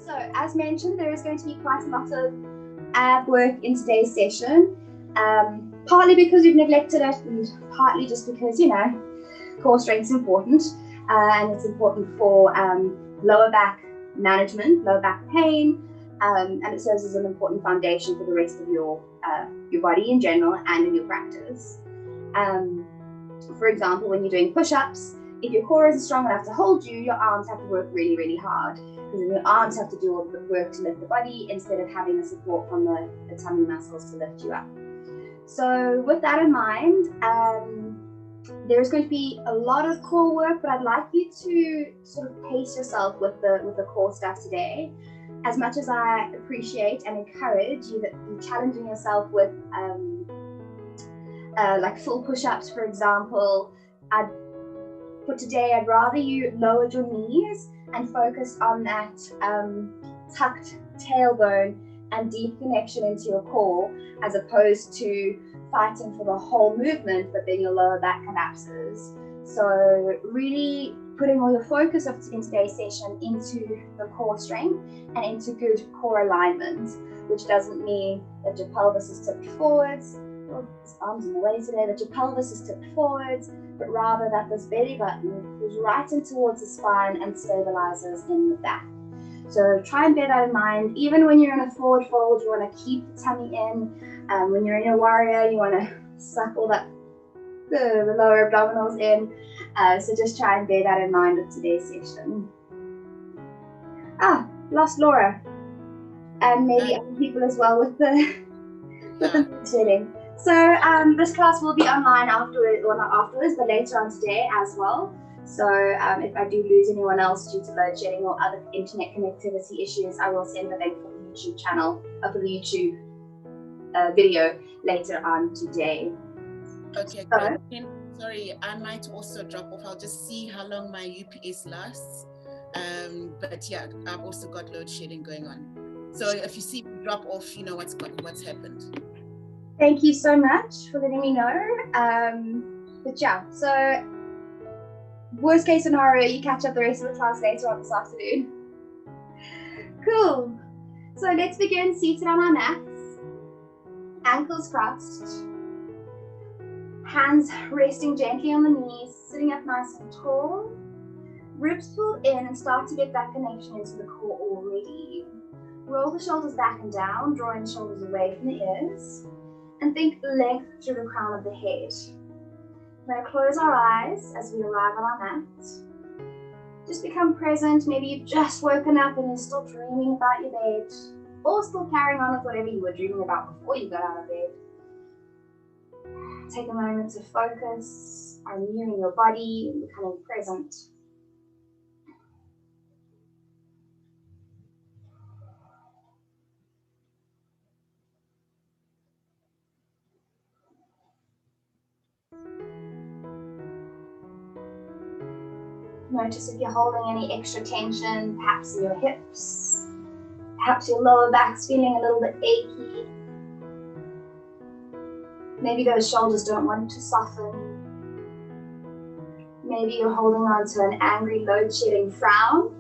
So as mentioned, there is going to be quite a lot of ab work in today's session, partly because we've neglected it and partly just because, core strength is important, and it's important for lower back management, lower back pain, and it serves as an important foundation for the rest of your body in general and in your practice. For example, when you're doing push-ups, if your core isn't strong enough to hold you, your arms have to work really, really hard, because then your arms have to do all the work to lift the body instead of having the support from the tummy muscles to lift you up. So with that in mind, there's going to be a lot of core work, but I'd like you to sort of pace yourself with the core stuff today. As much as I appreciate and encourage you that you're challenging yourself with like full push-ups, for example, for today, I'd rather you lowered your knees and focused on that tucked tailbone and deep connection into your core, as opposed to fighting for the whole movement, but then your lower back collapses. So really putting all your focus in today's session into the core strength and into good core alignment, which doesn't mean that your pelvis is tipped forwards. Oh, this arm's in the way today, that your pelvis is tipped forwards, but rather that this belly button goes right in towards the spine and stabilizes in the back. So try and bear that in mind. Even when you're in a forward fold, you want to keep the tummy in. When you're in your warrior, you want to suck all that the lower abdominals in. So just try and bear that in mind with today's session. Lost Laura, and maybe other people as well with the sitting. So this class will be online afterwards, well not afterwards, but later on today as well. So if I do lose anyone else due to load shedding or other internet connectivity issues, I will send the link for the YouTube channel, for the YouTube video later on today. Okay, great. Sorry, I might also drop off. I'll just see how long my UPS lasts. But yeah, I've also got load shedding going on. So if you see me drop off, you know what's happened. Thank you so much for letting me know. But yeah, so worst case scenario, you catch up the rest of the class later on this afternoon. Cool. So let's begin seated on our mats, ankles crossed, hands resting gently on the knees, sitting up nice and tall, ribs pull in and start to get that connection into the core already. Roll the shoulders back and down, drawing the shoulders away from the ears, and think length through the crown of the head. We're going to close our eyes as we arrive on our mat. Just become present. Maybe you've just woken up and you're still dreaming about your bed, or still carrying on with whatever you were dreaming about before you got out of bed. Take a moment to focus on you and your body and becoming present. Notice if you're holding any extra tension, perhaps in your hips, perhaps your lower back's feeling a little bit achy. Maybe those shoulders don't want to soften. Maybe you're holding on to an angry load-shedding frown.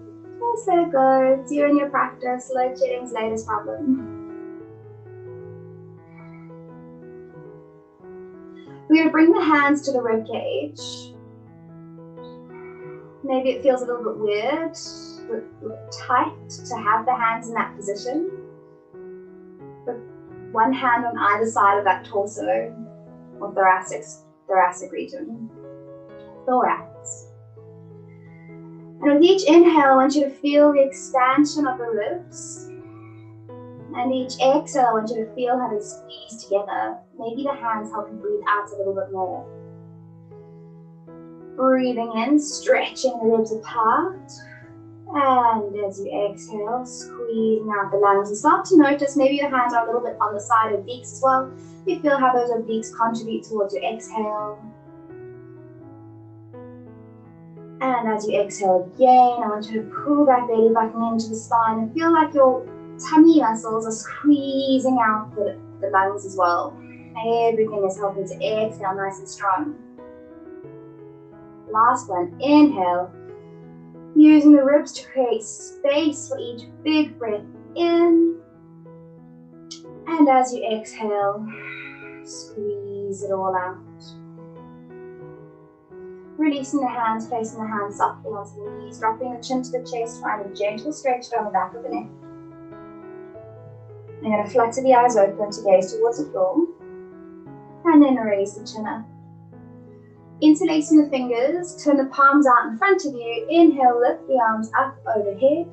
Just let it go. It's you and your practice. Load-shedding's latest problem. We're going to bring the hands to the rib cage. Maybe it feels a little bit weird, tight to have the hands in that position. But one hand on either side of that torso or thoracic region. Thorax. And with each inhale, I want you to feel the expansion of the ribs. And each exhale, I want you to feel how they squeeze together. Maybe the hands help you breathe out a little bit more. Breathing in, stretching the ribs apart. And as you exhale, squeezing out the lungs. And start to notice maybe your hands are a little bit on the side of obliques as well. You feel how those obliques contribute towards your exhale. And as you exhale again, I want you to pull that belly button into the spine and feel like your tummy muscles are squeezing out the lungs as well. Everything is helping to exhale nice and strong. Last one, inhale. Using the ribs to create space for each big breath in. And as you exhale, squeeze it all out. Releasing the hands, placing the hands softly onto the knees, dropping the chin to the chest, find a gentle stretch down the back of the neck. I'm going to flutter the eyes open to gaze towards the floor. And then raise the chin up. Interlacing the fingers, turn the palms out in front of you. Inhale, lift the arms up overhead.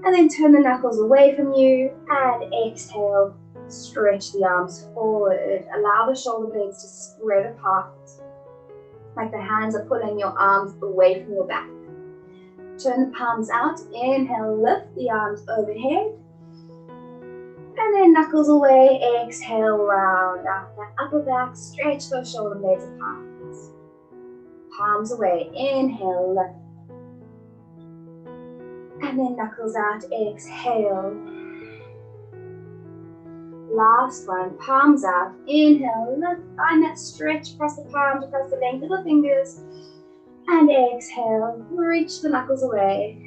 And then turn the knuckles away from you. And exhale, stretch the arms forward. Allow the shoulder blades to spread apart, like the hands are pulling your arms away from your back. Turn the palms out. Inhale, lift the arms overhead. And then knuckles away, exhale, round out that upper back, stretch those shoulder blades apart. Palms away, inhale, lift. And then knuckles out, exhale. Last one, palms out, inhale, lift. Find that stretch across the palms, across the length of the fingers. And exhale, reach the knuckles away.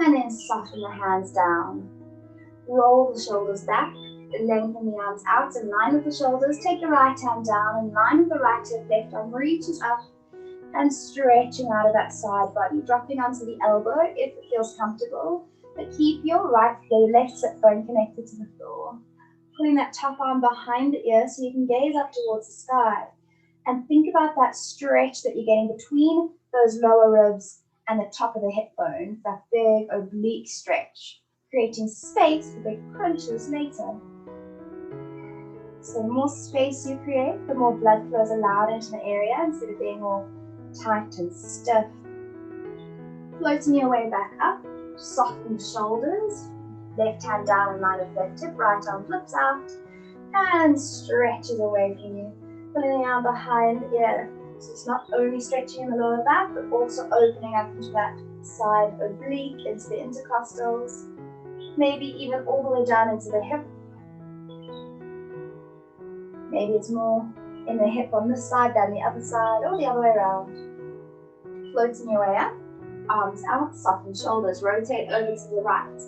And then soften the hands down. Roll the shoulders back, lengthen the arms out in line with the shoulders. Take the right hand down in line with the right hip, left arm reaches up and stretching out of that side body, dropping onto the elbow if it feels comfortable. But keep your left sit bone connected to the floor. Pulling that top arm behind the ear so you can gaze up towards the sky. And think about that stretch that you're getting between those lower ribs and the top of the hip bone, that big oblique stretch, creating space for big crunches later. So the more space you create, the more blood flow is allowed into the area instead of being all tight and stiff. Floating your way back up, soften the shoulders, left hand down in line with left hip, right arm flips out, and stretches away from you. Pulling the arm behind the ear. So it's not only stretching in the lower back, but also opening up into that side oblique, into the intercostals, maybe even all the way down into the hip. Maybe it's more in the hip on this side than the other side, or the other way around. Floating your way up, arms out, soften shoulders, rotate over to the right.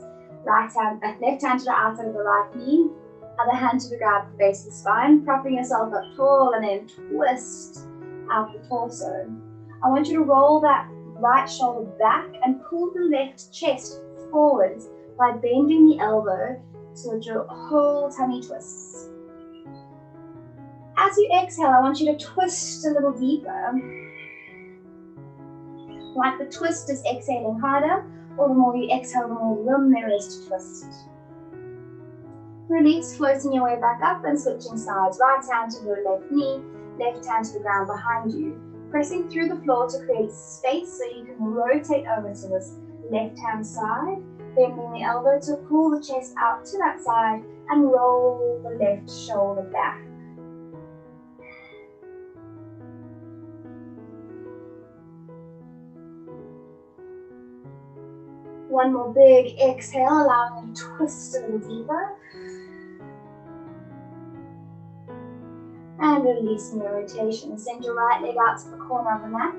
Left hand to the outside of the right knee, other hand to the ground for base of the spine, propping yourself up tall and then twist out the torso. I want you to roll that right shoulder back and pull the left chest forwards by bending the elbow so that your whole tummy twists. As you exhale, I want you to twist a little deeper. Like the twist is exhaling harder, or the more you exhale, the more room there is to twist. Release, floating your way back up and switching sides. Right hand to the left knee, left hand to the ground behind you. Pressing through the floor to create space so you can rotate over to this left hand side, bending the elbow to pull the chest out to that side and roll the left shoulder back. One more big exhale, allowing you to twist a little deeper. And releasing your rotation. Send your right leg out to the corner of the mat.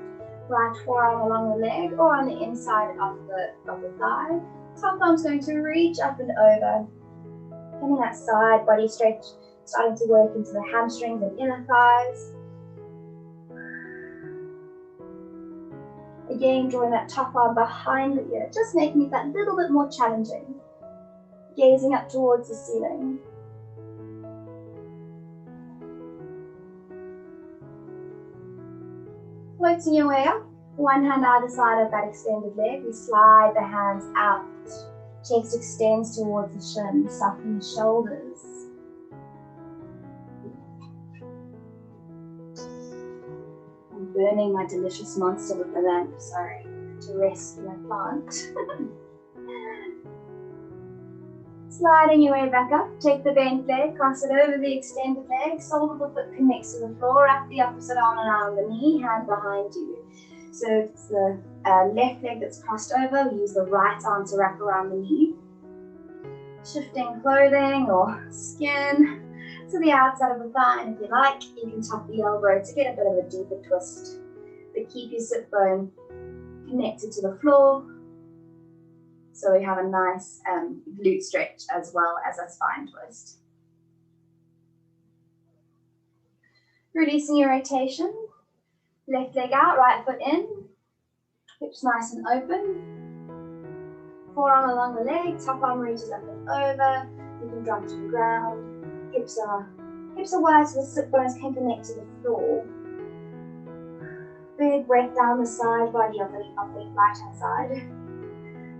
Right forearm along the leg or on the inside of the thigh. Top arm's going to reach up and over. Getting that side body stretch, starting to work into the hamstrings and inner thighs. Again, drawing that top arm behind the ear, just making it that little bit more challenging. Gazing up towards the ceiling. Floating your way up, one hand either side of that extended leg. We slide the hands out. Chest extends towards the shin, soften the shoulders. I'm burning my delicious monster with the lamp, sorry, to rescue my plant. Sliding your way back up, take the bent leg, cross it over the extended leg, sole of the foot connects to the floor, wrap the opposite arm around the knee, hand behind you. So it's the left leg that's crossed over, we use the right arm to wrap around the knee. Shifting clothing or skin to the outside of the thigh, and if you like, you can tuck the elbow to get a bit of a deeper twist but keep your sit bone connected to the floor. So we have a nice glute stretch as well as a spine twist. Releasing your rotation. Left leg out, right foot in. Hips nice and open. Forearm along the leg, top arm reaches up and over. You can drop to the ground. Hips are wide so the sit bones can connect to the floor. Big breath down the side body of the right hand side.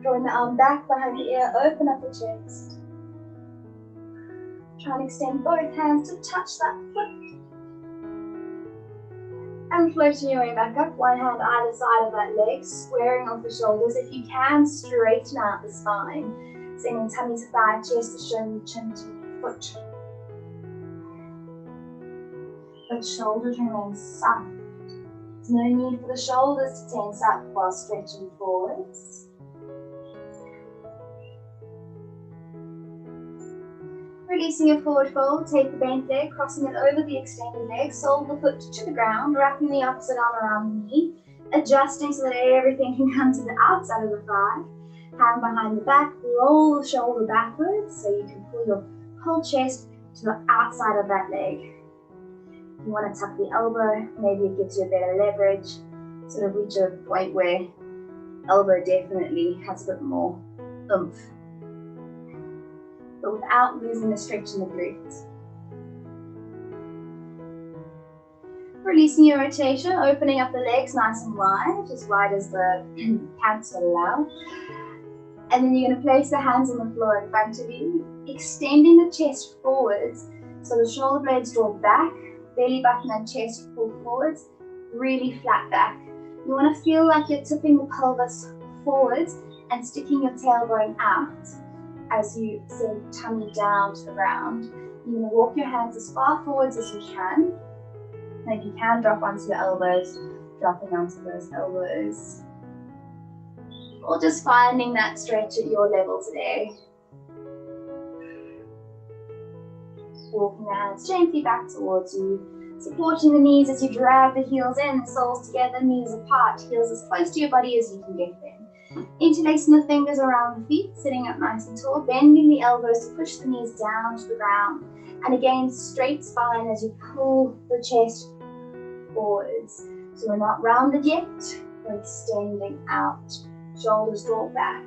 Drawing the arm back behind the ear, open up the chest. Try and extend both hands to touch that foot. And floating your way back up, one hand either side of that leg, squaring off the shoulders. If you can, straighten out the spine. Sending tummy to thigh, chest to shin, chin to foot. But shoulders remain soft. There's no need for the shoulders to tense up while stretching forwards. Releasing your forward fold, take the bent leg, crossing it over the extended leg, sole the foot to the ground, wrapping the opposite arm around the knee, adjusting so that everything can come to the outside of the thigh. Hand behind the back, roll the shoulder backwards so you can pull your whole chest to the outside of that leg. You want to tuck the elbow, maybe it gives you a better leverage, sort of reach a point where elbow definitely has a bit more oomph, but without losing the stretch in the glutes. Releasing your rotation, opening up the legs nice and wide as the pants will allow. And then you're going to place the hands on the floor in front of you, extending the chest forwards so the shoulder blades draw back, belly button and chest pull forwards, really flat back. You want to feel like you're tipping the pelvis forwards and sticking your tailbone out as you send tummy down to the ground. You're going to walk your hands as far forwards as you can. And if you can, drop onto your elbows, dropping onto those elbows. Or just finding that stretch at your level today. Walking the hands gently back towards you, supporting the knees as you drag the heels in, soles together, knees apart, heels as close to your body as you can get them. Interlacing the fingers around the feet, sitting up nice and tall, bending the elbows to push the knees down to the ground. And again, straight spine as you pull the chest forwards. So we're not rounded yet, we're extending out. Shoulders draw back.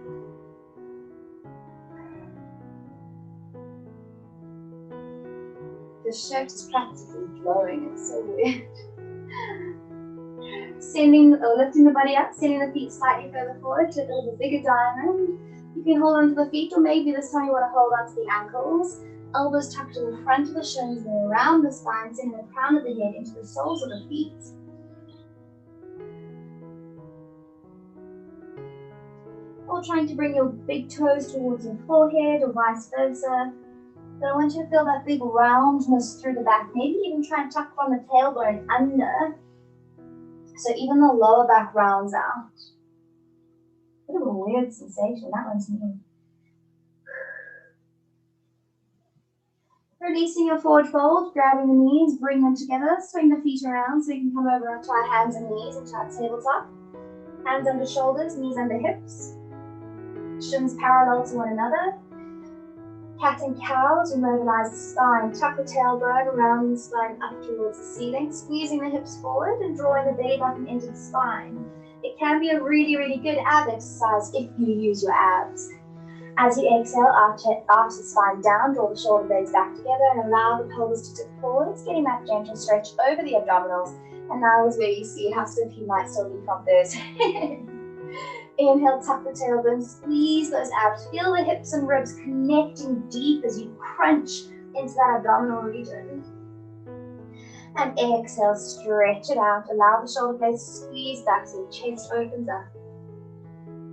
The shirt is practically glowing, it's so weird. Lifting the body up, sending the feet slightly further forward to a little bit bigger diamond. You can hold onto the feet, or maybe this time you want to hold onto the ankles. Elbows tucked to the front of the shins, then around the spine, sending the crown of the head into the soles of the feet. Or trying to bring your big toes towards your forehead or vice versa. But I want you to feel that big roundness through the back. Maybe even try and tuck from the tailbone under. So even the lower back rounds out. Bit of a weird sensation, that one's new. Releasing your forward fold, grabbing the knees, bring them together, swing the feet around so you can come over onto our hands and knees into our tabletop. Hands under shoulders, knees under hips. Shins parallel to one another. Cat and cow to mobilize the spine. Tuck the tailbone, round the spine up towards the ceiling, squeezing the hips forward and drawing the belly button into the spine. It can be a really, really good ab exercise if you use your abs. As you exhale, arch the spine down, draw the shoulder blades back together and allow the pelvis to tip forwards, getting that gentle stretch over the abdominals. And now is where you see how stiff you might still be from this. Inhale, tuck the tailbone, squeeze those abs. Feel the hips and ribs connecting deep as you crunch into that abdominal region. And exhale, stretch it out. Allow the shoulder blades to squeeze back so the chest opens up.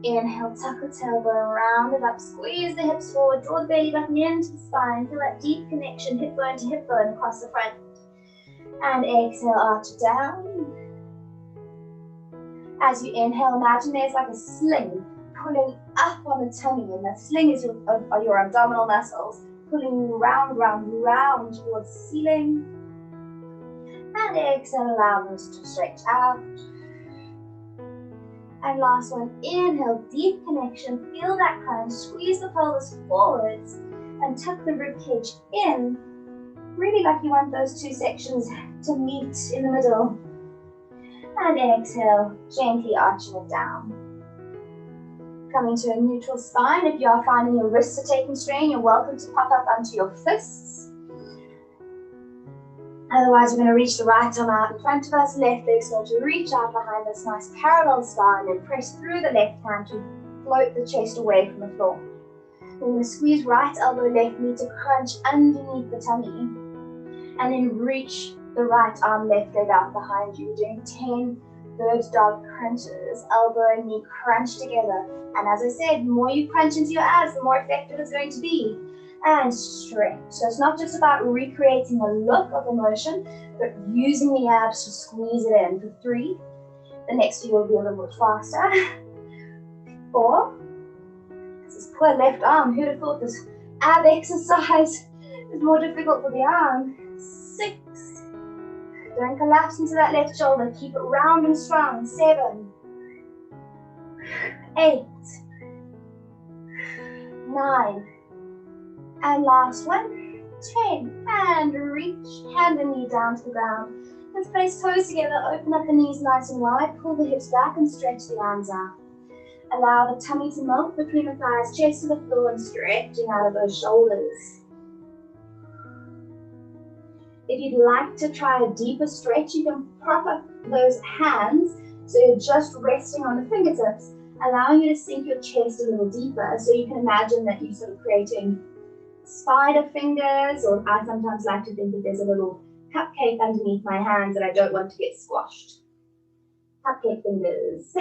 Inhale, tuck the tailbone, round it up, squeeze the hips forward, draw the belly button into the spine. Feel that deep connection, hip bone to hip bone across the front. And exhale, arch it down. As you inhale, imagine there's like a sling pulling up on the tummy, and that sling is your abdominal muscles, pulling you round, round, round towards the ceiling. And exhale, allow them to stretch out. And last one, inhale, deep connection, feel that crunch, squeeze the pelvis forwards and tuck the ribcage in, really like you want those two sections to meet in the middle. And exhale, gently arching it down. Coming to a neutral spine. If you are finding your wrists are taking strain, you're welcome to pop up onto your fists. Otherwise, we're going to reach the right arm out in front of us, left leg's going to reach out behind this nice parallel spine and press through the left hand to float the chest away from the floor. We're going to squeeze right elbow, left knee to crunch underneath the tummy. And then reach the right arm, left leg out behind you. Doing 10 bird dog crunches, elbow and knee crunch together. And as I said, the more you crunch into your abs, the more effective it's going to be. And stretch. So it's not just about recreating the look of the motion, but using the abs to squeeze it in. For 3, the next few will be a little bit faster. 4, this is poor left arm. Who'd have thought this ab exercise is more difficult for the arm? 6, don't collapse into that left shoulder, keep it round and strong. 7, 8, 9, and last one, 10, and reach, hand and knee down to the ground. Let's place toes together, open up the knees nice and wide, pull the hips back and stretch the arms out. Allow the tummy to melt between the thighs, chest to the floor and stretching out of those shoulders. If you'd like to try a deeper stretch, you can prop up those hands so you're just resting on the fingertips, allowing you to sink your chest a little deeper. So you can imagine that you're sort of creating spider fingers, or I sometimes like to think that there's a little cupcake underneath my hands and I don't want to get squashed. Cupcake fingers.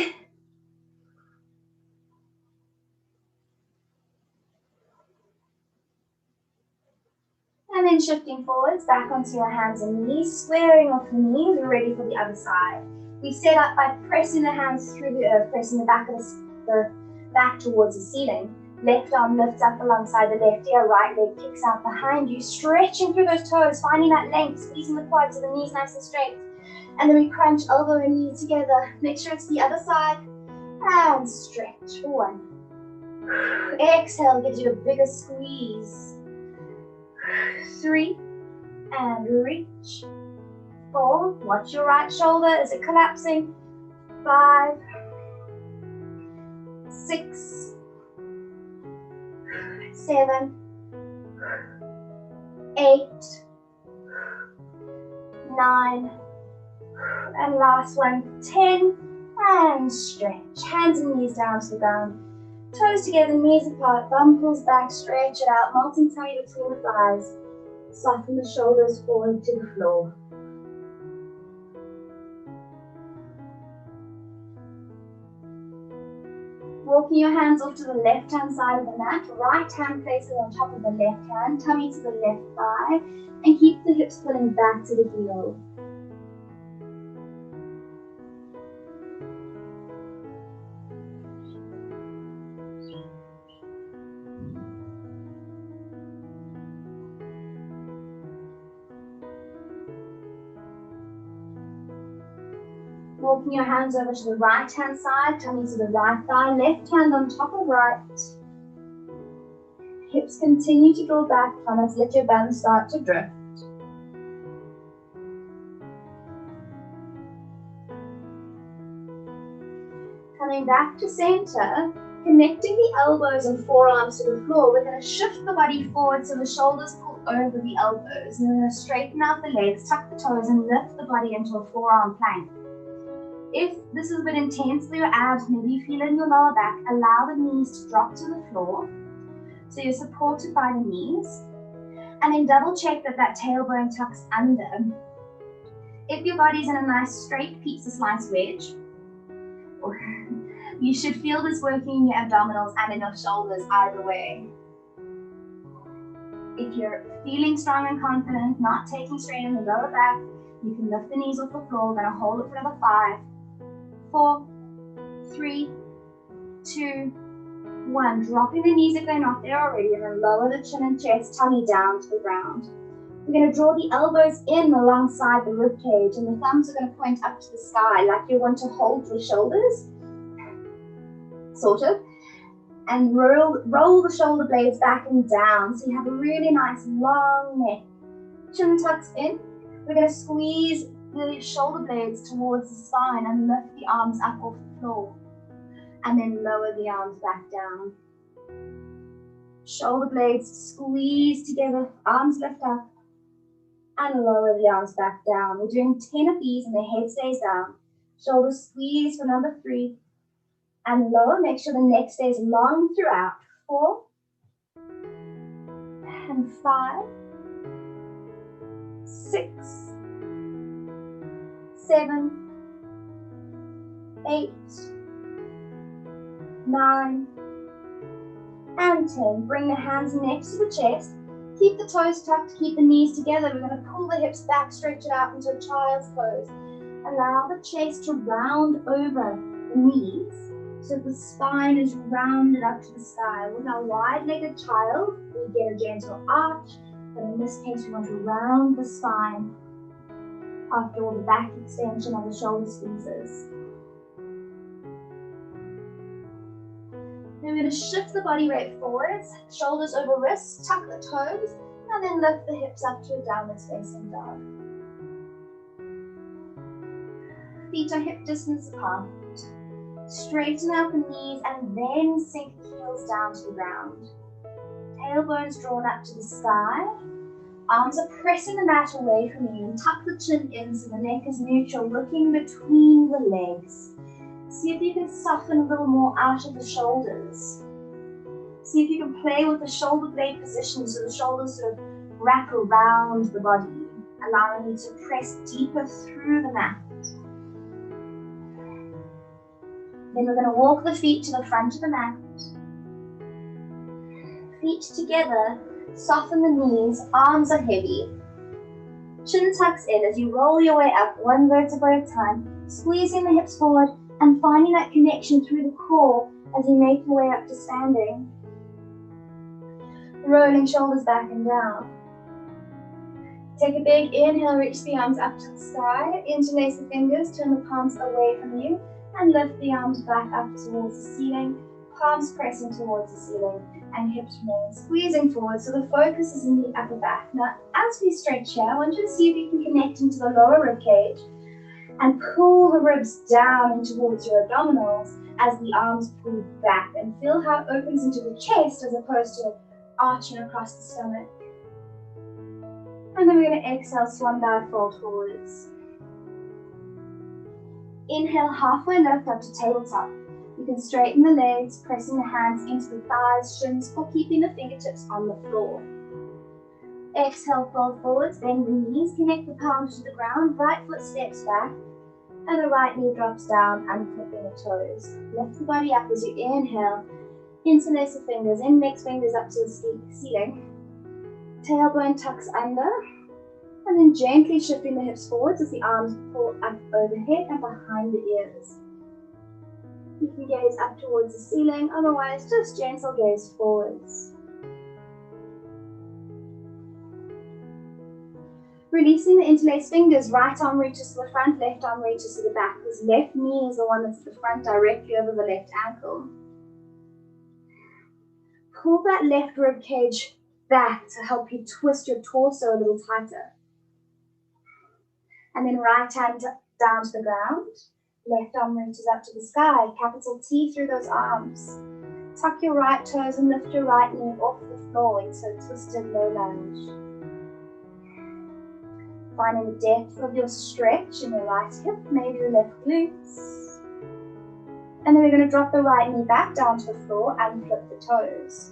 And then shifting forwards, back onto your hands and knees, squaring off the knees, we're ready for the other side. We set up by pressing the hands through the earth, pressing the back of the back towards the ceiling. Left arm lifts up alongside the left ear, right leg kicks out behind you, stretching through those toes, finding that length, squeezing the quads so the knees nice and straight. And then we crunch elbow and knee together. Make sure it's the other side. And stretch. 1. Exhale gives you a bigger squeeze. 3, and reach. 4, watch your right shoulder, is it collapsing? 5, 6, 7, 8, 9, and last one, 10, and stretch. Hands and knees down to the ground. Toes together, knees apart, bum pulls back, stretch it out, melting tummy between the thighs. Soften the shoulders forward to the floor. Walking your hands off to the left-hand side of the mat, right hand placed on top of the left hand, tummy to the left thigh, and keep the hips pulling back to the heel. Walking your hands over to the right hand side, tummy to the right thigh, left hand on top of right. Hips continue to draw back from us, let your bum start to drift. Coming back to center, connecting the elbows and forearms to the floor, we're going to shift the body forward so the shoulders pull over the elbows. And we're going to straighten out the legs, tuck the toes and lift the body into a forearm plank. If this is a bit intense for your abs, maybe you feel it in your lower back, allow the knees to drop to the floor. So you're supported by the knees. And then double check that that tailbone tucks under. If your body's in a nice straight pizza slice wedge, you should feel this working in your abdominals and in your shoulders either way. If you're feeling strong and confident, not taking strain in the lower back, you can lift the knees off the floor. We're going to hold it for another 5, 4, 3, 2, 1. Dropping the knees if they're not there already, and then lower the chin and chest, tummy down to the ground. We're going to draw the elbows in alongside the rib cage, and the thumbs are going to point up to the sky like you want to hold your shoulders. sorted. And roll the shoulder blades back and down so you have a really nice long neck. Chin tucks in. We're going to squeeze the shoulder blades towards the spine and lift the arms up off the floor. And then lower the arms back down. Shoulder blades squeeze together, arms lift up, and lower the arms back down. We're doing 10 of these and the head stays down. Shoulders squeeze for number 3, and lower. Make sure the neck stays long throughout. 4, and 5, 6, 7, 8, 9, and 10. Bring the hands next to the chest. Keep the toes tucked, keep the knees together. We're going to pull the hips back, stretch it out into a child's pose. Allow the chest to round over the knees so the spine is rounded up to the sky. With our wide-legged child, we get a gentle arch, but in this case we want to round the spine after all the back extension of the shoulder squeezes. Then we're going to shift the body weight forwards, shoulders over wrists, tuck the toes, and then lift the hips up to a downward facing dog. Feet are hip distance apart. Straighten out the knees and then sink the heels down to the ground. Tailbones drawn up to the sky. Arms are pressing the mat away from you and tuck the chin in so the neck is neutral, looking between the legs. See if you can soften a little more out of the shoulders. See if you can play with the shoulder blade position so the shoulders sort of wrap around the body, allowing you to press deeper through the mat. Then we're going to walk the feet to the front of the mat. Feet together, soften the knees, arms are heavy. Chin tucks in as you roll your way up one vertebra at a time, squeezing the hips forward and finding that connection through the core as you make your way up to standing. Rolling shoulders back and down. Take a big inhale, reach the arms up to the sky, interlace the fingers, turn the palms away from you, and lift the arms back up towards the ceiling, palms pressing towards the ceiling, and hips remain squeezing forward so the focus is in the upper back. Now, as we stretch here, I want you to see if you can connect into the lower rib cage and pull the ribs down in towards your abdominals as the arms pull back, and feel how it opens into the chest as opposed to arching across the stomach. And then we're going to exhale, swan dive, fold forwards. Inhale, halfway lift up to tabletop. You can straighten the legs, pressing the hands into the thighs, shins, or keeping the fingertips on the floor. Exhale, fold forwards, bend the knees, connect the palms to the ground, right foot steps back, and the right knee drops down, unclipping the toes. Lift the body up as you inhale, interlace the fingers, index fingers up to the ceiling. Tailbone tucks under, and then gently shifting the hips forwards as the arms pull up overhead and behind the ears. You can gaze up towards the ceiling, otherwise just gentle gaze forwards. Releasing the interlaced fingers, right arm reaches to the front, left arm reaches to the back. This left knee is the one that's at the front, directly over the left ankle. Pull that left rib cage back to help you twist your torso a little tighter. And then right hand down to the ground, left arm reaches up to the sky, capital T through those arms. Tuck your right toes and lift your right knee off the floor into a twisted low lunge. Finding the depth of your stretch in your right hip, maybe the left glutes. And then we're going to drop the right knee back down to the floor and flip the toes.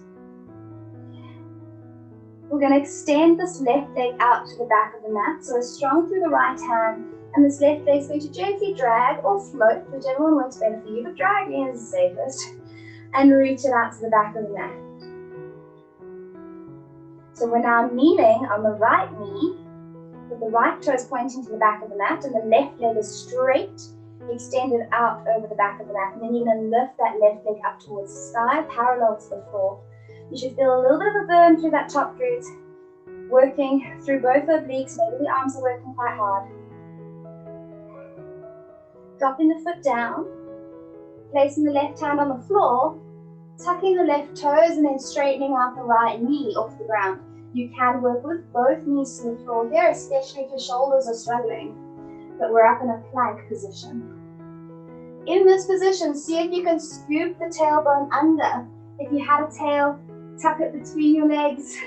We're going to extend this left leg out to the back of the mat, so it's strong through the right hand, and this left leg is going to gently drag or float, whichever one works better for you, but dragging is the safest, and reach it out to the back of the mat. So we're now kneeling on the right knee, with the right toes pointing to the back of the mat, and the left leg is straight, extended out over the back of the mat, and then you're going to lift that left leg up towards the sky, parallel to the floor. You should feel a little bit of a burn through that top glute, working through both obliques. Maybe the arms are working quite hard. Dropping the foot down, Placing the left hand on the floor, tucking the left toes and then straightening out the right knee off the ground. You can work with both knees to the floor here, especially if your shoulders are struggling, but we're up in a plank position. In this position, see if you can scoop the tailbone under. If you had a tail, tuck it between your legs,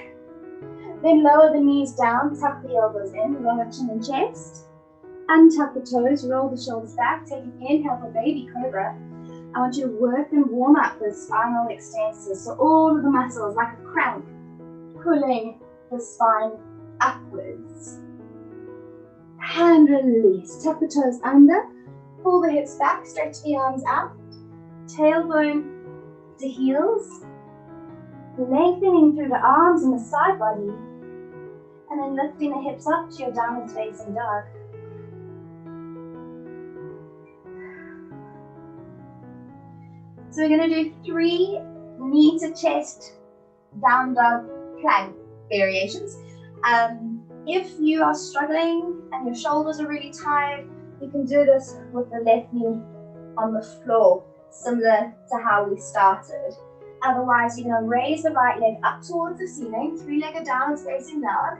then lower the knees down, tuck the elbows in, lower chin and chest, untuck the toes, roll the shoulders back, take an inhale for baby cobra. I want you to work and warm up the spinal extensors, so all of the muscles like a crank, pulling the spine upwards. And release, tuck the toes under, pull the hips back, stretch the arms out, tailbone to heels, lengthening through the arms and the side body, and then lifting the hips up to your downward facing dog. So we're going to do 3 knee to chest down dog plank variations. If you are struggling and your shoulders are really tired, you can do this with the left knee on the floor, similar to how we started. Otherwise, you're going to raise the right leg up towards the ceiling, 3-legged downward facing dog.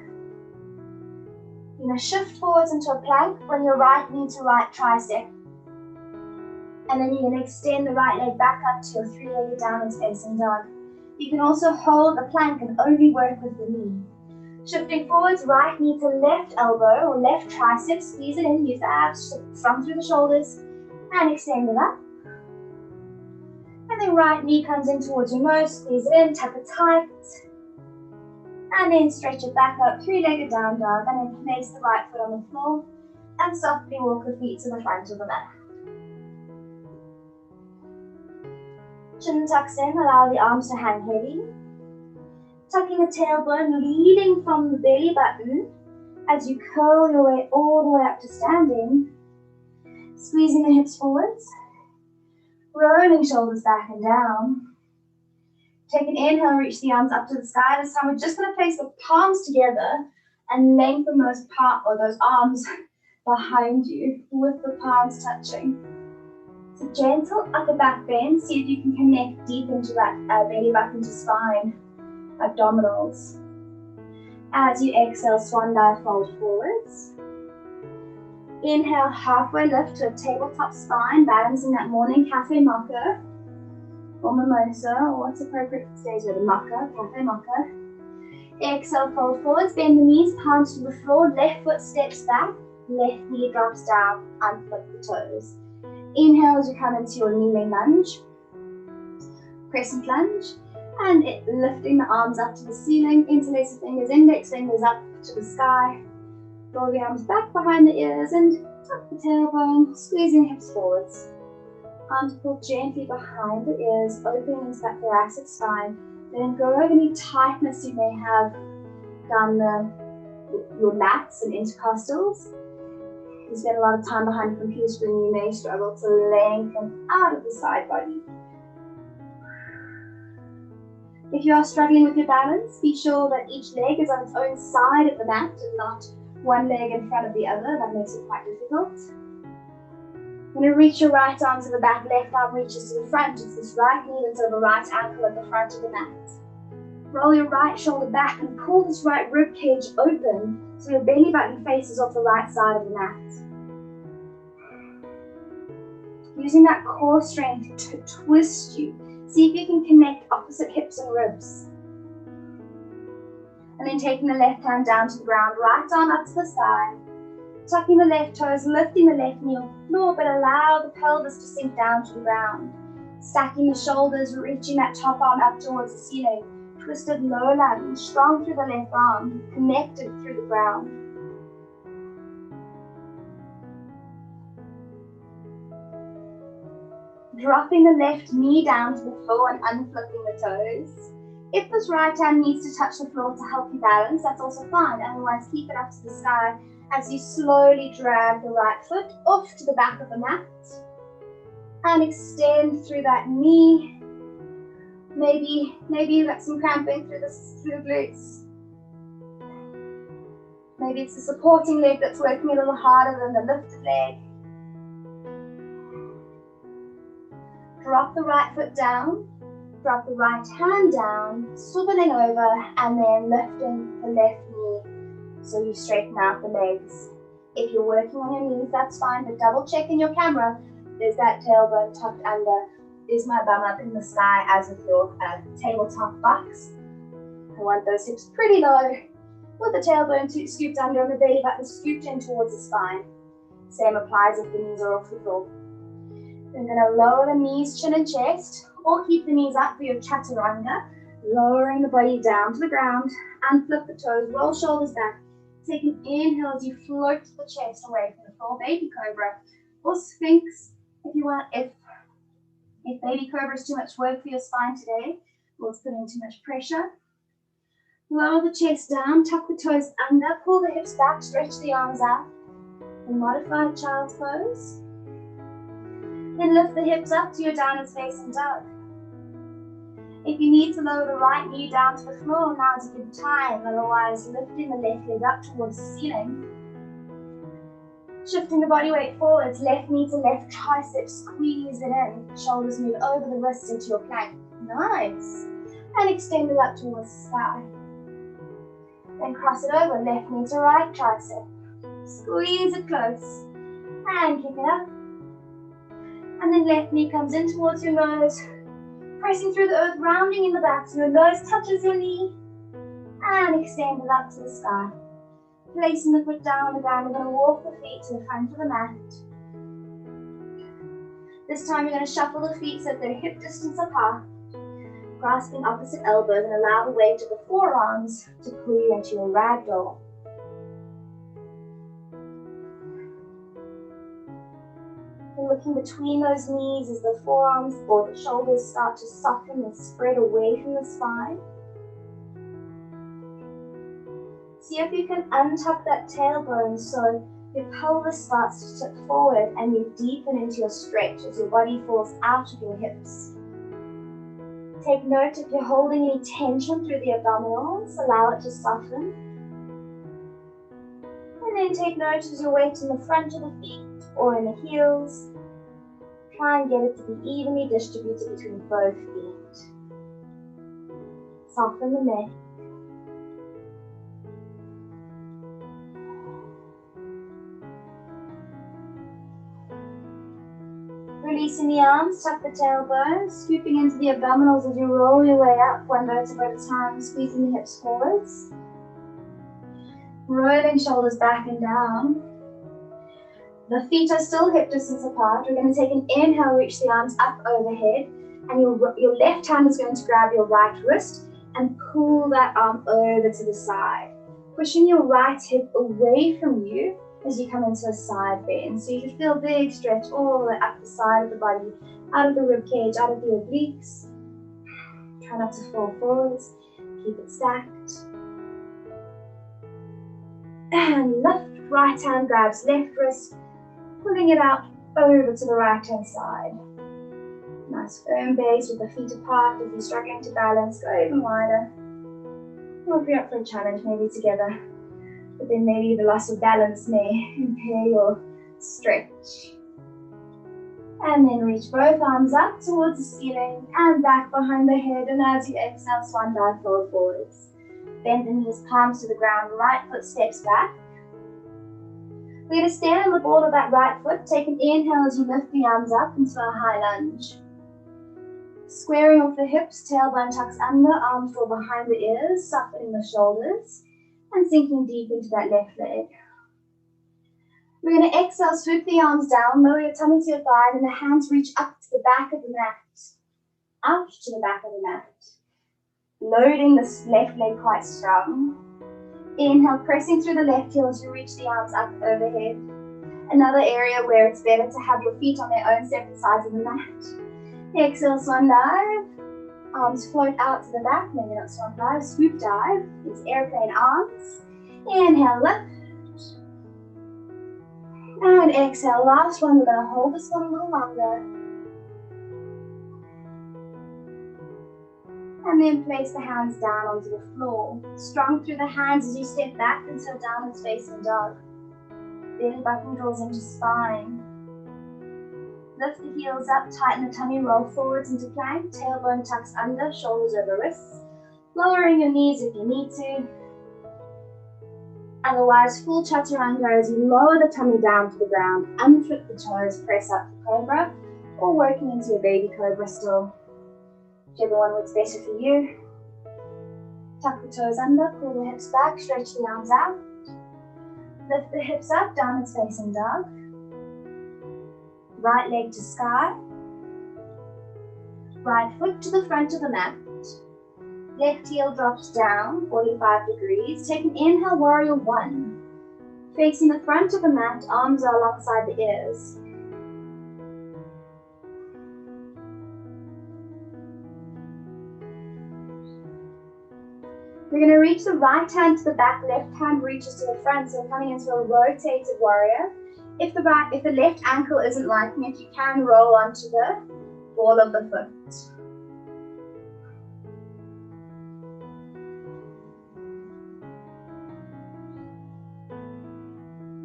You're going to shift forwards into a plank, bring your right knee to right tricep. And then you're going to extend the right leg back up to your 3-legged downward facing dog. You can also hold the plank and only work with the knee. Shifting forwards, right knee to left elbow or left tricep, squeeze it in, use the abs, thumb through the shoulders, and extend it up. And then right knee comes in towards your nose, squeeze it in, tuck it tight, and then stretch it back up, 3-legged down dog, and then place the right foot on the floor, and softly walk the feet to the front of the mat. Chin tucks in, allow the arms to hang heavy. Tucking the tailbone, leading from the belly button as you curl your way all the way up to standing. Squeezing the hips forwards, rolling shoulders back and down. Take an inhale, reach the arms up to the sky. This time we're just going to place the palms together and lengthen those arms behind you with the palms touching. So gentle upper back bend. See if you can connect deep into that belly button to spine. Abdominals. As you exhale, swan dive, fold forwards. Inhale, halfway lift to a tabletop spine, balancing that morning cafe mocha or mimosa, or what's appropriate for today's weather, mocha, cafe mocha. Exhale, fold forwards, bend the knees, palms to the floor, left foot steps back, left knee drops down, unflip the toes. Inhale as you come into your kneeling lunge, crescent lunge. And lifting the arms up to the ceiling, interlace the fingers, index fingers up to the sky. Roll the arms back behind the ears and tuck the tailbone, squeezing hips forwards. Arms pull gently behind the ears, opening into that thoracic spine. Then go over any tightness you may have down your lats and intercostals. If you spend a lot of time behind a computer screen, you may struggle to lengthen out of the side body. If you are struggling with your balance, be sure that each leg is on its own side of the mat and not one leg in front of the other. That makes it quite difficult. You're going to reach your right arm to the back, left arm reaches to the front. It's this right knee that's over right ankle at the front of the mat. Roll your right shoulder back and pull this right rib cage open so your belly button faces off the right side of the mat. Using that core strength to twist you. See if you can connect opposite hips and ribs. And then taking the left hand down to the ground, right arm up to the side. Tucking the left toes, lifting the left knee off the floor, but allow the pelvis to sink down to the ground. Stacking the shoulders, reaching that top arm up towards the ceiling. Twisted low lunge, strong through the left arm, connected through the ground. Dropping the left knee down to the floor and unflipping the toes. If this right hand needs to touch the floor to help you balance, that's also fine. Otherwise, keep it up to the sky as you slowly drag the right foot off to the back of the mat. And extend through that knee. Maybe you got some cramping through the glutes. Maybe it's the supporting leg that's working a little harder than the lifted leg. Drop the right foot down, drop the right hand down, swiveling over, and then lifting the left knee so you straighten out the legs. If you're working on your knees, that's fine, but double check in your camera. Is that tailbone tucked under? Is my bum up in the sky as with your tabletop box? I want those hips pretty low, with the tailbone scooped under and the belly button scooped in towards the spine. Same applies if the knees are off the floor. You're going to lower the knees, chin and chest, or keep the knees up for your chaturanga, lowering the body down to the ground, and flip the toes, roll shoulders back. Take an inhale as you float the chest away from the floor, baby cobra, or sphinx if you want. If baby cobra is too much work for your spine today, or it's putting too much pressure, lower the chest down, tuck the toes under, pull the hips back, stretch the arms out, and modified child's pose. Then lift the hips up to your downward facing dog. If you need to lower the right knee down to the floor, now's a good time. Otherwise, lifting the left leg up towards the ceiling. Shifting the body weight forwards, left knee to left tricep, squeeze it in. Shoulders move over the wrists into your plank. Nice. And extend it up towards the sky. Then cross it over, left knee to right tricep. Squeeze it close. And kick it up. And then left knee comes in towards your nose, pressing through the earth, rounding in the back so your nose touches your knee, and extend it up to the sky. Placing the foot down on the ground, you're going to walk the feet to the front of the mat. This time you're going to shuffle the feet so that they're hip distance apart, grasping opposite elbows, and allow the weight of the forearms to pull you into your ragdoll. Looking between those knees as the forearms or the shoulders start to soften and spread away from the spine. See if you can untuck that tailbone so your pelvis starts to tip forward and you deepen into your stretch as your body falls out of your hips. Take note if you're holding any tension through the abdominals, allow it to soften. And then take note as your weight in the front of the feet or in the heels. Try and get it to be evenly distributed between both feet. Soften the neck. Releasing the arms, tuck the tailbone, scooping into the abdominals as you roll your way up, one vertebra at a time, squeezing the hips forwards. Rolling shoulders back and down. The feet are still hip distance apart. We're going to take an inhale, reach the arms up overhead, and your left hand is going to grab your right wrist and pull that arm over to the side, pushing your right hip away from you as you come into a side bend. So you can feel a big stretch all the way up the side of the body, out of the rib cage, out of the obliques. Try not to fall forwards. Keep it stacked. And lift. Right hand grabs left wrist, pulling it out over to the right hand side. Nice firm base with the feet apart. If you're struggling to balance, go even wider. Or if you're up for a challenge, maybe together. But then maybe the loss of balance may impair your stretch. And then reach both arms up towards the ceiling and back behind the head. And as you exhale, swan dive, fold forwards. Bend the knees, palms to the ground, right foot steps back. We're going to stand on the ball of that right foot. Take an inhale as you lift the arms up into a high lunge. Squaring off the hips, tailbone tucks under, arms draw behind the ears, softening the shoulders, and sinking deep into that left leg. We're going to exhale, swoop the arms down, lower your tummy to your thigh, and the hands reach up to the back of the mat. Out to the back of the mat. Loading this left leg quite strong. Inhale, pressing through the left heel as you reach the arms up overhead. Another area where it's better to have your feet on their own separate sides of the mat. Exhale, swan dive. Arms float out to the back, maybe not swan dive, swoop dive. It's airplane arms. Inhale, lift. And exhale, last one. We're going to hold this one a little longer. And then place the hands down onto the floor. Strong through the hands as you step back until downward facing dog. Belly button draws into spine. Lift the heels up, tighten the tummy, roll forwards into plank, tailbone tucks under, shoulders over wrists. Lowering your knees if you need to. Otherwise, full chaturanga as you lower the tummy down to the ground, unflip the toes, press up for cobra, or working into your baby cobra still. Whichever one works better for you. Tuck the toes under, pull the hips back, stretch the arms out. Lift the hips up, downward facing dog. Right leg to sky. Right foot to the front of the mat. Left heel drops down, 45 degrees. Take an inhale, warrior one. Facing the front of the mat, arms are alongside the ears. We're going to reach the right hand to the back, left hand reaches to the front, so we're coming into a rotated warrior. If the left ankle isn't liking it, you can roll onto the ball of the foot.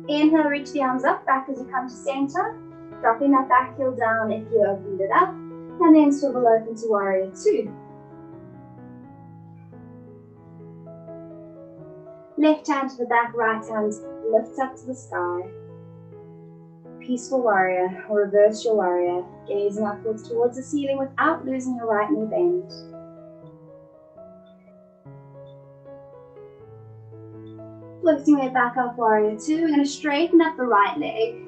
Inhale, reach the arms up, back as you come to center, dropping that back heel down if you opened it up, and then swivel open to warrior two. Left hand to the back, right hand lifts up to the sky. Peaceful warrior, or reverse your warrior, gazing upwards towards the ceiling without losing your right knee bend. Lifting it back up, warrior two. We're going to straighten up the right leg.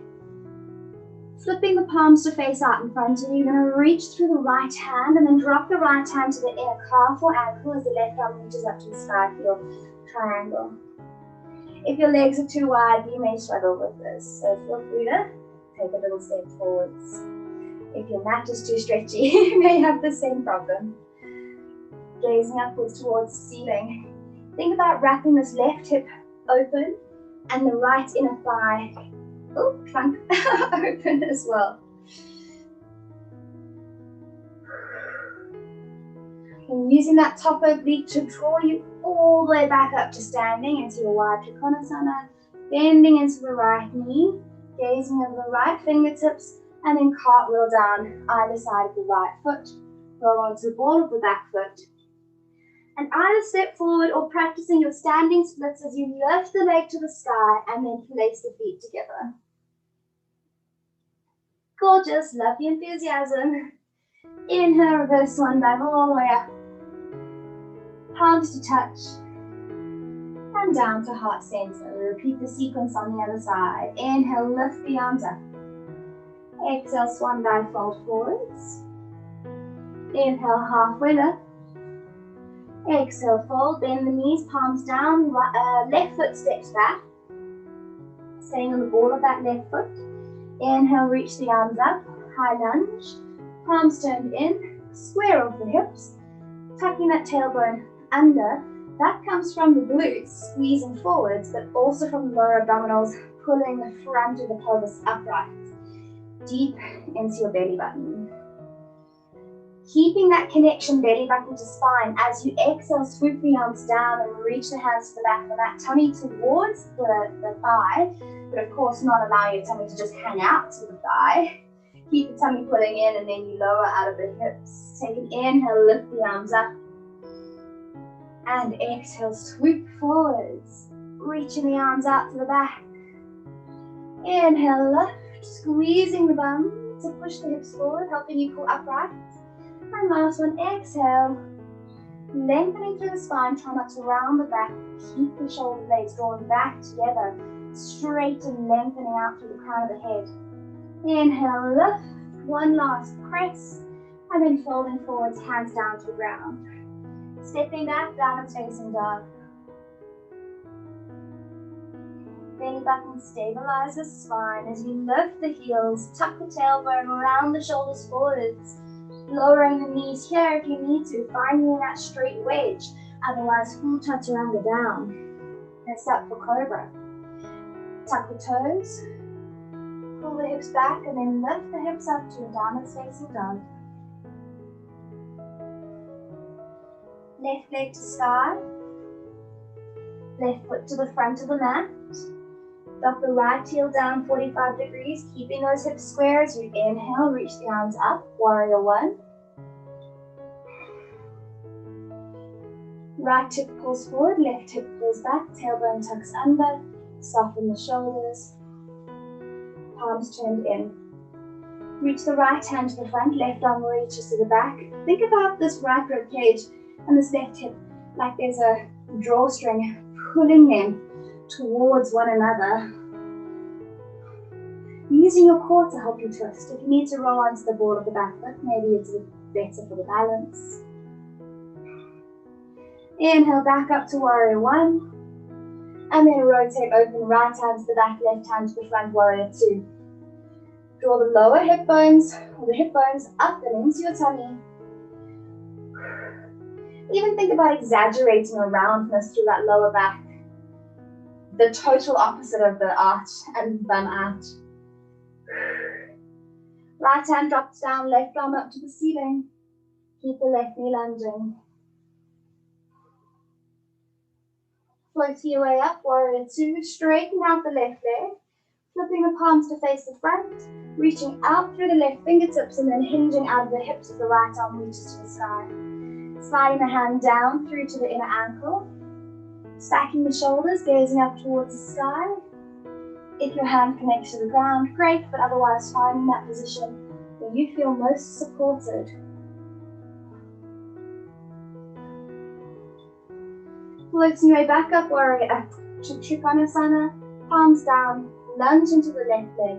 Flipping the palms to face out in front of you. You're going to reach through the right hand and then drop the right hand to the inner calf or ankle as the left arm reaches up to the sky for your triangle. If your legs are too wide, you may struggle with this, so feel free to take a little step forwards. If your mat is too stretchy, you may have the same problem. Gazing upwards towards the ceiling. Think about wrapping this left hip open and the right inner thigh, trunk open as well. And using that top oblique to draw you all the way back up to standing into your wide Trikonasana, bending into the right knee, gazing over the right fingertips, and then cartwheel down either side of the right foot. Roll onto the ball of the back foot. And either step forward or practicing your standing splits as you lift the leg to the sky and then place the feet together. Gorgeous, love the enthusiasm. Inhale, reverse swan dive all the way up. Palms to touch. And down to heart center. Repeat the sequence on the other side. Inhale, lift the arms up. Exhale, swan dive, fold forwards. Inhale, halfway lift. Exhale, fold, bend the knees, palms down, left foot steps back. Staying on the ball of that left foot. Inhale, reach the arms up, high lunge. Palms turned in, square off the hips. Tucking that tailbone under. That comes from the glutes, squeezing forwards, but also from the lower abdominals, pulling the front of the pelvis upright. Deep into your belly button. Keeping that connection belly button to spine. As you exhale, swoop the arms down and reach the hands to the back of the mat. Tummy towards the thigh, but of course not allow your tummy to just hang out to the thigh. Keep the tummy pulling in and then you lower out of the hips. Take an inhale, lift the arms up. And exhale, swoop forwards. Reaching the arms out to the back. Inhale, lift, squeezing the bum to push the hips forward, helping you pull upright. And last one, exhale, lengthening through the spine, try not to round the back, keep the shoulder blades drawn back together, straight and lengthening out through the crown of the head. Inhale, lift, one last press, and then folding forwards, hands down to the ground. Stepping back, downwards facing dog. Belly button stabilizes spine as you lift the heels, tuck the tailbone, round the shoulders forwards. Lowering the knees here if you need to, finding that straight wedge. Otherwise, full chaturanga down. Press up for cobra. Tuck the toes, pull the hips back, and then lift the hips up to a downward facing dog. Left leg to sky. Left foot to the front of the mat. Drop the right heel down 45 degrees, keeping those hips square as you inhale, reach the arms up, warrior one. Right hip pulls forward, left hip pulls back, tailbone tucks under, soften the shoulders, palms turned in. Reach the right hand to the front, left arm reaches to the back. Think about this right rib cage and this left hip like there's a drawstring pulling them towards one another. Using your core to help you twist. If you need to roll onto the ball of the back foot, maybe it's better for the balance. Inhale back up to warrior one. And then rotate open, right hand to the back, left hand to the front, warrior two. Draw the lower hip bones, or the hip bones up and into your tummy. Even think about exaggerating a roundness through that lower back. The total opposite of the arch and bum out. Right hand drops down, left arm up to the ceiling. Keep the left knee lunging. Float your way up, warrior two. Straighten out the left leg. Flipping the palms to face the front. Reaching out through the left fingertips and then hinging out of the hips as the right arm reaches to the sky. Sliding the hand down through to the inner ankle. Stacking the shoulders, gazing up towards the sky. If your hand connects to the ground, great, but otherwise finding that position where you feel most supported. Floating your way back up, warrior to Trikonasana, palms down, lunge into the left leg.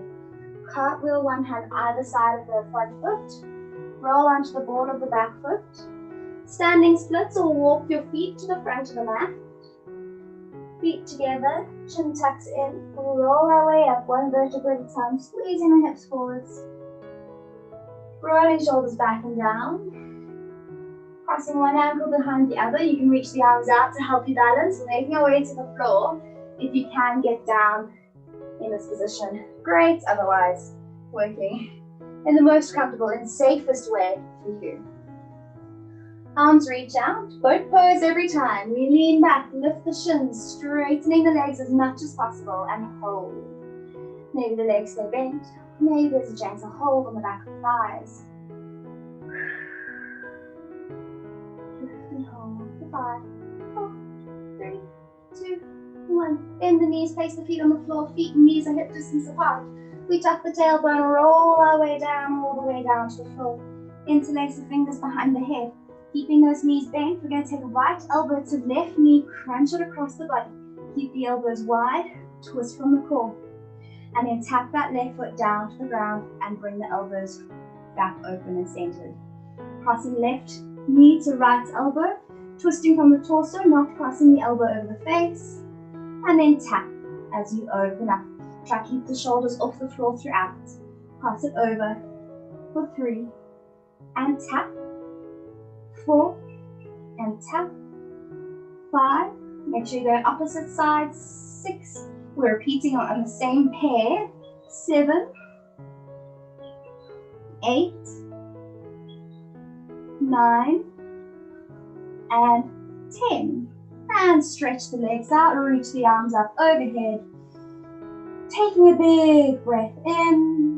Cartwheel one hand either side of the front foot. Roll onto the ball of the back foot. Standing splits or walk your feet to the front of the mat. Feet together, chin tucks in. We'll roll our way up one vertebra at a time, squeezing the hips forwards. Rolling shoulders back and down. Crossing one ankle behind the other, you can reach the arms out to help you balance, making your way to the floor. If you can get down in this position, great, otherwise working in the most comfortable and safest way for you. Arms reach out, boat pose every time. We lean back, lift the shins, straightening the legs as much as possible and hold. Maybe the legs stay bent, maybe there's a gentle hold on the back of the thighs. And hold for 5, 4, 3, 2, 1. Bend the knees, place the feet on the floor, feet and knees are hip distance apart. We tuck the tailbone, roll our way down, all the way down to the floor. Interlace the fingers behind the head. Keeping those knees bent, we're going to take right elbow to left knee, crunch it across the body. Keep the elbows wide, twist from the core. And then tap that left foot down to the ground and bring the elbows back open and centered. Crossing left knee to right elbow, twisting from the torso, not crossing the elbow over the face. And then tap as you open up. Try to keep the shoulders off the floor throughout. Cross it over for 3 and tap. 4 and tap. 5. Make sure you go opposite sides. 6. We're repeating on the same pair. 7, 8, 9, and 10. And stretch the legs out, reach the arms up overhead. Taking a big breath in,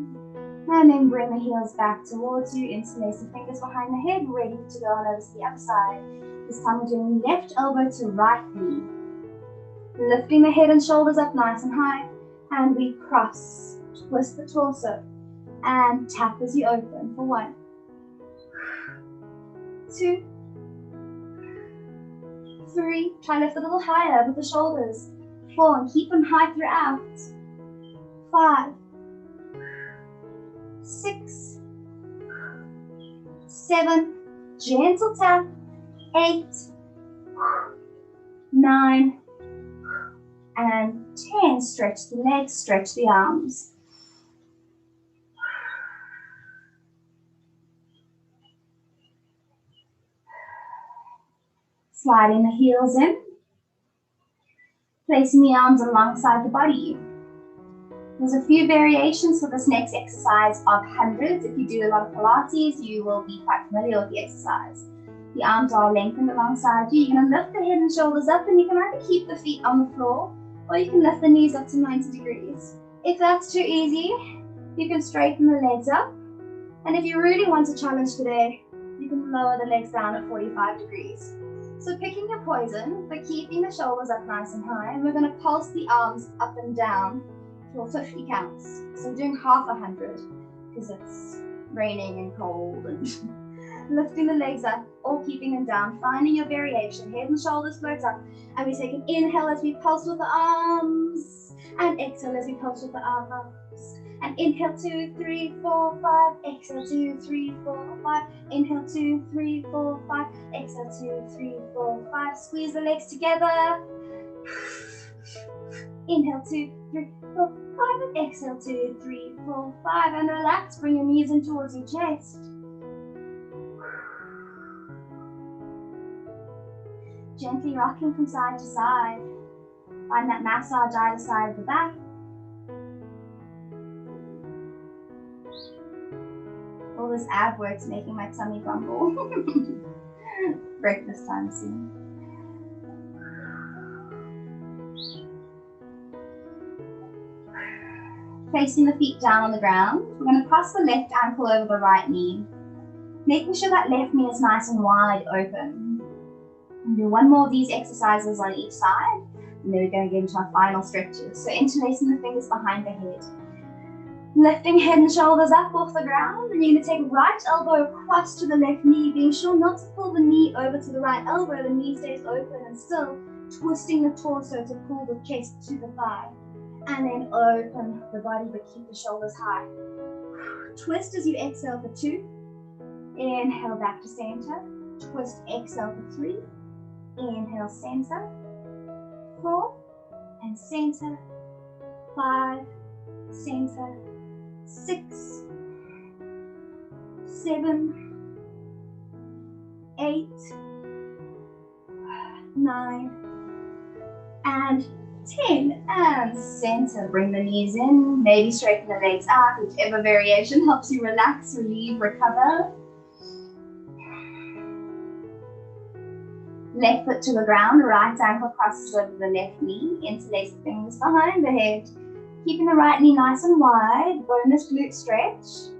and then bring the heels back towards you. Interlace the fingers behind the head, ready to go on over to the other side. This time we're doing left elbow to right knee. Lifting the head and shoulders up nice and high, and we cross. Twist the torso, and tap as you open for 1, 2, 3. Try to lift a little higher with the shoulders. 4, and keep them high throughout. 5, 6, 7, gentle tap. 8, 9, and 10. Stretch the legs, stretch the arms. Sliding the heels in. Placing the arms alongside the body. There's a few variations for this next exercise of hundreds. If you do a lot of Pilates, you will be quite familiar with the exercise. The arms are lengthened alongside you. You're going to lift the head and shoulders up, and you can either keep the feet on the floor Or you can lift the knees up to 90 degrees. If that's too easy, you can straighten the legs up. And if you really want a challenge today, you can lower the legs down at 45 degrees. So picking your poison, but keeping the shoulders up nice and high. And we're going to pulse the arms up and down for 50 counts. So we're doing half 100 because it's raining and cold, and lifting the legs up or keeping them down, finding your variation. Head and shoulders float up, and we take an inhale as we pulse with the arms, and exhale as we pulse with the arms. And inhale 2, 3, 4, 5. Exhale 2, 3, 4, 5. Inhale 2, 3, 4, 5. Exhale 2, 3, 4, 5. Squeeze the legs together. Inhale 2, 3, 4, 5. And exhale 2, 3, 4, 5. And relax. Bring your knees in towards your chest. Gently rocking from side to side. Find that massage either side of the back. All this ab work's making my tummy grumble. Breakfast time soon. Placing the feet down on the ground, we're going to cross the left ankle over the right knee, making sure that left knee is nice and wide open. We'll do one more of these exercises on each side, and then we're going to get into our final stretches. So interlacing the fingers behind the head. Lifting head and shoulders up off the ground, and you're going to take right elbow across to the left knee, being sure not to pull the knee over to the right elbow. The knee stays open and still, twisting the torso to pull the chest to the thigh. And then open the body, but keep the shoulders high. Twist as you exhale for 2. Inhale back to center. Twist, exhale for 3. Inhale, center. 4. And center. 5. Center. 6, 7, 8, 9, and 10. And center. Bring the knees in. Maybe straighten the legs out. Whichever variation helps you relax, relieve, recover. Left foot to the ground. Right ankle crosses over the left knee. Interlace the fingers behind the head. Keeping the right knee nice and wide, bonus glute stretch.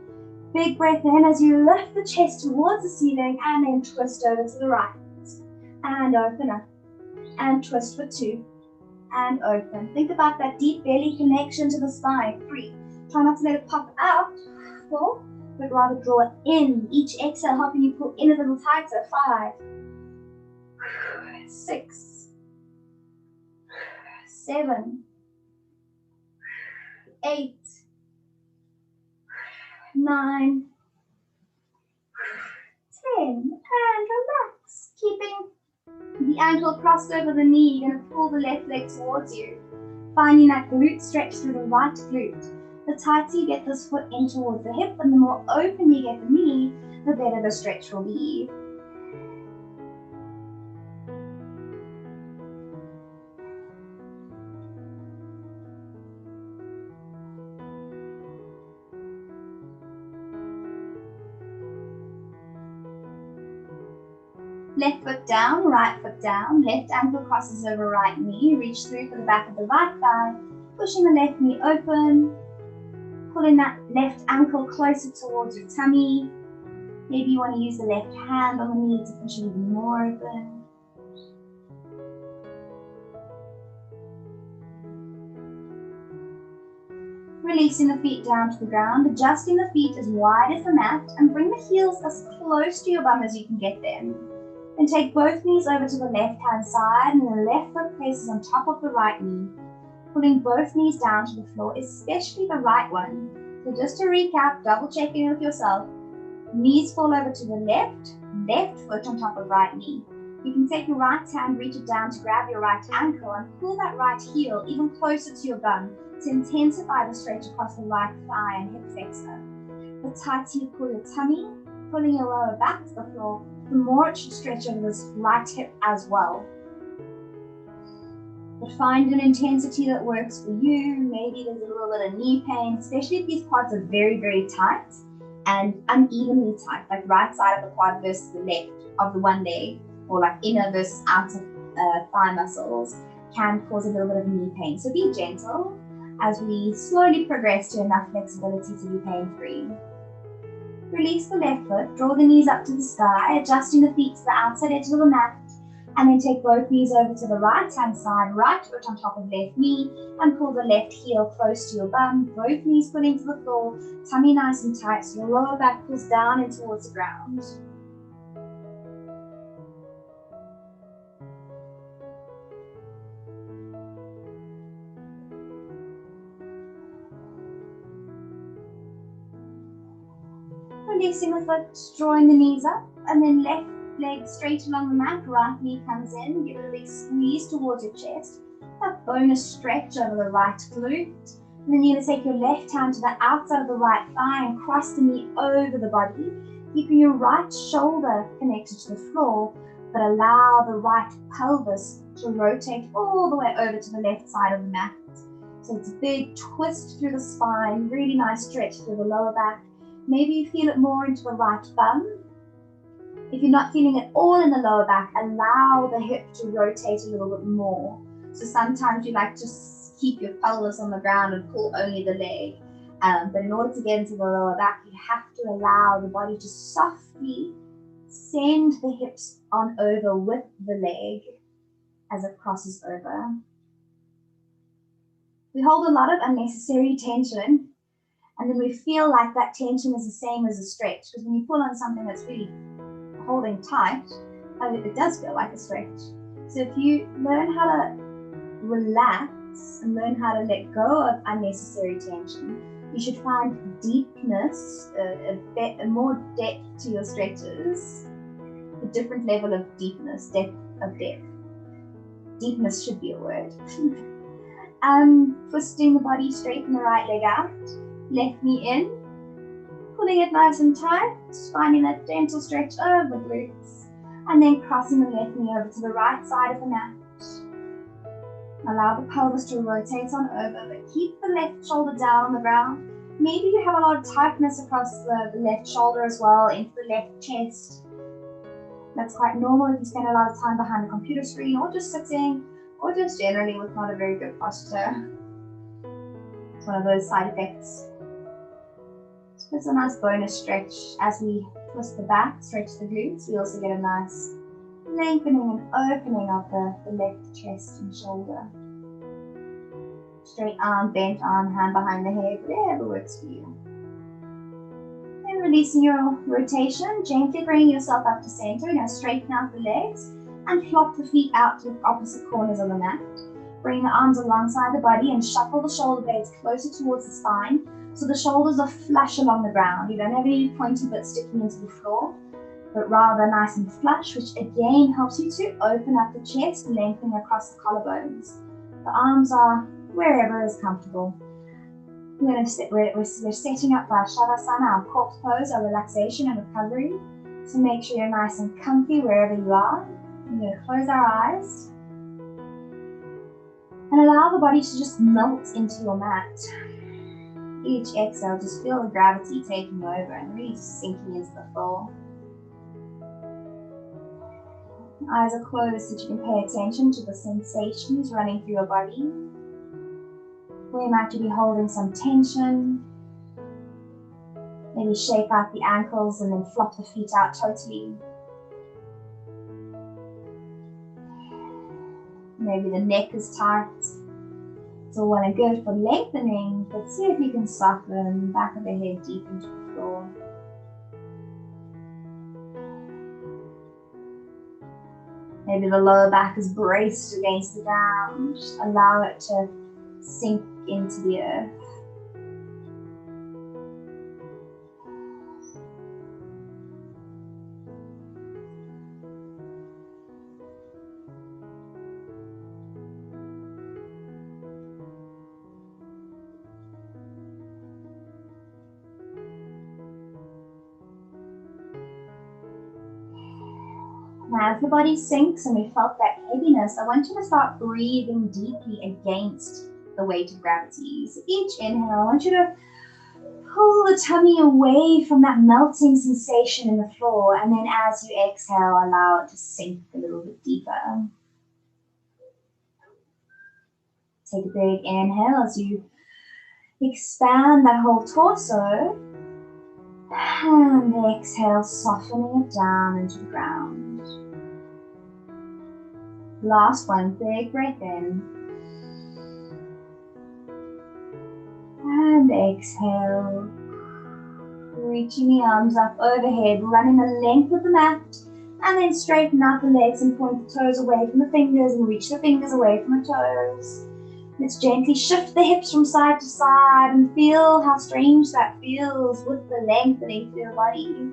Big breath in as you lift the chest towards the ceiling, and then twist over to the right. And open up. And twist for 2. And open. Think about that deep belly connection to the spine. 3. Try not to let it pop out. 4. But rather draw it in. Each exhale helping you pull in a little tighter. 5. 6. 7. 8, 9, 10, and relax. Keeping the ankle crossed over the knee, you're going to pull the left leg towards you, finding that glute stretch through the right glute. The tighter you get this foot in towards the hip, and the more open you get the knee, the better the stretch will be. Left foot down, right foot down, left ankle crosses over right knee, reach through for the back of the right thigh, pushing the left knee open, pulling that left ankle closer towards your tummy. Maybe you want to use the left hand on the knee to push it even more open. Releasing the feet down to the ground, adjusting the feet as wide as the mat, and bring the heels as close to your bum as you can get them. Then take both knees over to the left-hand side, and the left foot places on top of the right knee, pulling both knees down to the floor, especially the right one. So just to recap, double check in with yourself. Knees fall over to the left foot on top of right knee. You can take your right hand, reach it down to grab your right ankle, and pull that right heel even closer to your bum to intensify the stretch across the right thigh and hip flexor. The tighter you pull your tummy, pulling your lower back to the floor, the more it should stretch over this right hip as well. But find an intensity that works for you. Maybe there's a little bit of knee pain, especially if these quads are very, very tight and unevenly tight, like right side of the quad versus the left of the one leg, or like inner versus outer thigh muscles. can cause a little bit of knee pain. So be gentle as we slowly progress to enough flexibility to be pain-free. Release the left foot, draw the knees up to the sky, adjusting the feet to the outside edge of the mat, and then take both knees over to the right hand side, right foot on top of left knee, and pull the left heel close to your bum, both knees pulling to the floor, tummy nice and tight so your lower back pulls down and towards the ground. Releasing the foot, drawing the knees up, and then left leg straight along the mat, right knee comes in, give it a big squeeze towards your chest, that bonus stretch over the right glute, and then you're going to take your left hand to the outside of the right thigh and cross the knee over the body, keeping your right shoulder connected to the floor, but allow the right pelvis to rotate all the way over to the left side of the mat. So it's a big twist through the spine, really nice stretch through the lower back. Maybe you feel it more into the right bum. If you're not feeling it all in the lower back, allow the hip to rotate a little bit more. So sometimes you like to keep your pelvis on the ground and pull only the leg. But in order to get into the lower back, you have to allow the body to softly send the hips on over with the leg as it crosses over. We hold a lot of unnecessary tension, and then we feel like that tension is the same as a stretch, because when you pull on something that's really holding tight, it does feel like a stretch. So if you learn how to relax and learn how to let go of unnecessary tension, you should find deepness, a more depth to your stretches, a different level of deepness, depth of depth. Deepness should be a word. Twisting the body, straighten the right leg out, left knee in, pulling it nice and tight, finding that gentle stretch over the glutes, and then crossing the left knee over to the right side of the mat. Allow the pelvis to rotate on over, but keep the left shoulder down on the ground. Maybe you have a lot of tightness across the left shoulder as well, into the left chest. That's quite normal if you spend a lot of time behind a computer screen, or just sitting, or just generally with not a very good posture. It's one of those side effects. So it's a nice bonus stretch. As we twist the back, stretch the glutes, we also get a nice lengthening and opening of the left chest and shoulder. Straight arm, bent arm, hand behind the head, whatever works for you. Then releasing your rotation, gently bringing yourself up to center. Now straighten out the legs and flop the feet out to the opposite corners of the mat. Bring the arms alongside the body and shuffle the shoulder blades closer towards the spine so the shoulders are flush along the ground. You don't have any pointy bits sticking into the floor, but rather nice and flush, which again helps you to open up the chest, lengthening across the collarbones. The arms are wherever is comfortable. We're setting up for our Shavasana, our corpse pose, our relaxation and recovery. So make sure you're nice and comfy wherever you are. We're going to close our eyes and allow the body to just melt into your mat. Each exhale, just feel the gravity taking over and really sinking into the floor. Eyes are closed so you can pay attention to the sensations running through your body. Where might you be holding some tension? Maybe shake out the ankles and then flop the feet out totally. Maybe the neck is tight. So want to go for lengthening, but see if you can soften the back of the head deep into the floor. Maybe the lower back is braced against the ground. Just allow it to sink into the earth. Now, as the body sinks and we felt that heaviness, I want you to start breathing deeply against the weight of gravity. So each inhale, I want you to pull the tummy away from that melting sensation in the floor, and then as you exhale, allow it to sink a little bit deeper. Take a big inhale as you expand that whole torso. And exhale, softening it down into the ground. Last one, big breath in. And exhale. Reaching the arms up overhead, running the length of the mat. And then straighten out the legs and point the toes away from the fingers and reach the fingers away from the toes. Let's gently shift the hips from side to side and feel how strange that feels with the lengthening through your body.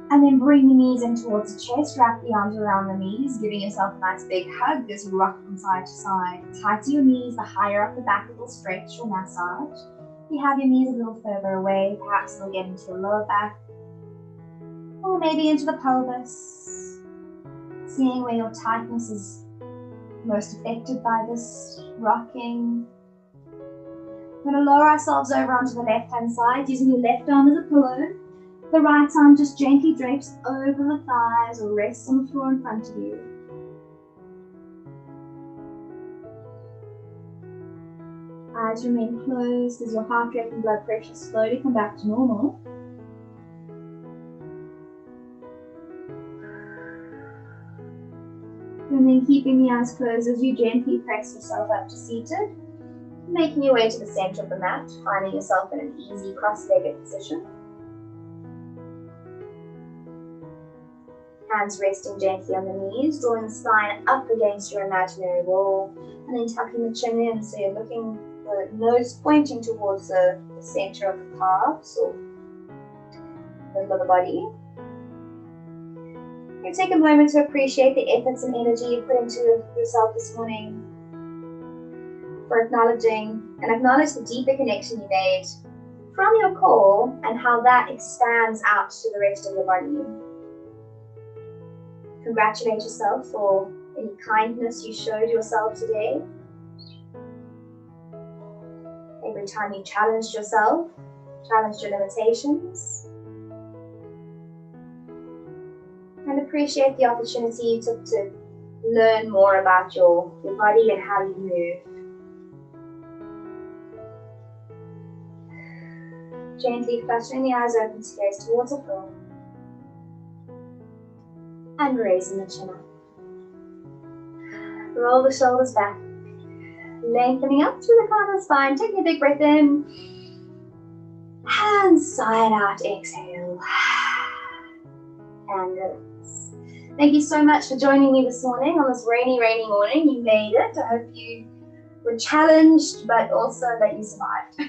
And then bring the knees in towards the chest, wrap the arms around the knees, giving yourself a nice big hug as you rock from side to side. Tighten your knees, the higher up the back it will stretch or massage. If you have your knees a little further away, perhaps they'll get into your lower back, or maybe into the pelvis, seeing where your tightness is most affected by this rocking. We're going to lower ourselves over onto the left-hand side, using your left arm as a pillow. The right arm just gently drapes over the thighs or rests on the floor in front of you. Eyes remain closed as your heart rate and blood pressure slowly come back to normal. And then keeping the eyes closed as you gently press yourself up to seated, making your way to the center of the mat, finding yourself in an easy cross-legged position. Hands resting gently on the knees, drawing the spine up against your imaginary wall, and then tucking the chin in so you're looking, the nose pointing towards the center of the calves or the middle of the body. You take a moment to appreciate the efforts and energy you put into yourself this morning, for acknowledge the deeper connection you made from your core and how that expands out to the rest of your body. Congratulate yourself for any kindness you showed yourself today. Every time you challenged yourself, challenged your limitations. And appreciate the opportunity you took to learn more about your body and how you move. Gently fluttering the eyes open to gaze towards the floor. And raising the chin up. Roll the shoulders back. Lengthening up through the crown of the spine. Taking a big breath in. And side out, exhale. And release. Thank you so much for joining me this morning on this rainy morning. You made it. I hope you were challenged, but also that you survived.